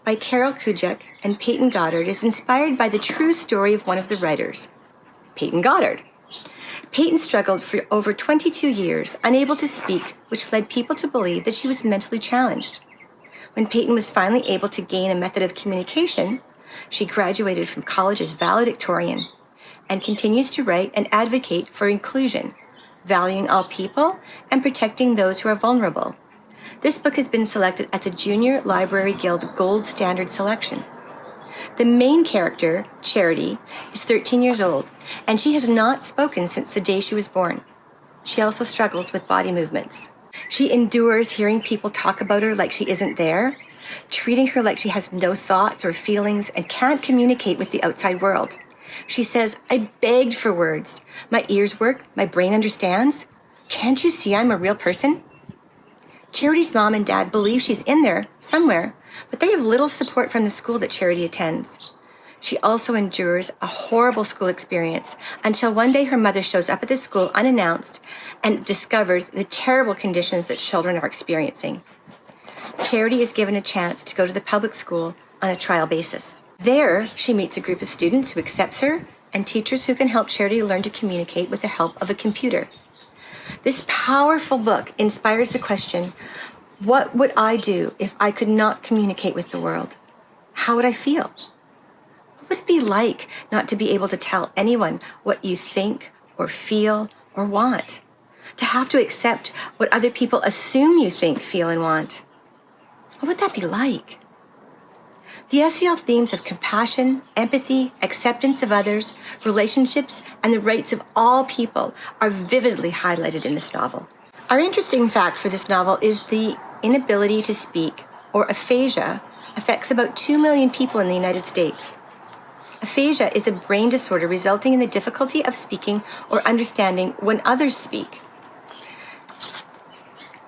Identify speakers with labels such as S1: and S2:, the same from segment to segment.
S1: by Carol Cujec and Peyton Goddard is inspired by the true story of one of the writers, Peyton Goddard. Peyton struggled for over 22 years, unable to speak, which led people to believe that she was mentally challenged. When Peyton was finally able to gain a method of communication, she graduated from college as valedictorian and continues to write and advocate for inclusion, valuing all people and protecting those who are vulnerable. This book has been selected as a Junior Library Guild Gold Standard selection. The main character, Charity, is 13 years old, and she has not spoken since the day she was born. She also struggles with body movements. She endures hearing people talk about her like she isn't there, treating her like she has no thoughts or feelings and can't communicate with the outside world. She says, "I begged for words. My ears work, my brain understands. Can't you see I'm a real person?" Charity's mom and dad believe she's in there somewhere, but they have little support from the school that Charity attends. She also endures a horrible school experience until one day her mother shows up at the school unannounced and discovers the terrible conditions that children are experiencing. Charity is given a chance to go to the public school on a trial basis. There, she meets a group of students who accepts her and teachers who can help Charity learn to communicate with the help of a computer. This powerful book inspires the question, what would I do if I could not communicate with the world? How would I feel? What would it be like not to be able to tell anyone what you think or feel or want? To have to accept what other people assume you think, feel, and want? What would that be like? The SEL themes of compassion, empathy, acceptance of others, relationships, and the rights of all people are vividly highlighted in this novel. Our interesting fact for this novel is the inability to speak, or aphasia, affects about 2 million people in the United States. Aphasia is a brain disorder resulting in the difficulty of speaking or understanding when others speak.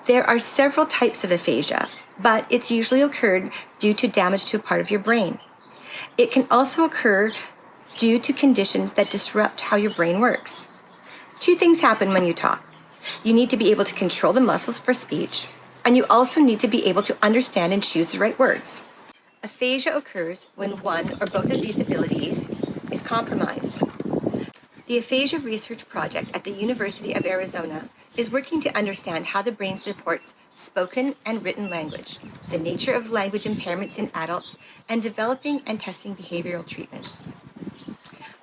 S1: There are several types of aphasia, but it's usually occurred due to damage to a part of your brain. It can also occur due to conditions that disrupt how your brain works. Two things happen when you talk. You need to be able to control the muscles for speech, and you also need to be able to understand and choose the right words. Aphasia occurs when one or both of these abilities is compromised. The Aphasia Research Project at the University of Arizona is working to understand how the brain supports spoken and written language, the nature of language impairments in adults, and developing and testing behavioral treatments.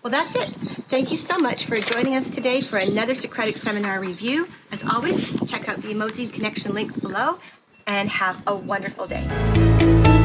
S1: Well, that's it. Thank you so much for joining us today for another Socratic Seminar review. As always, check out the Emozi connection links below and have a wonderful day.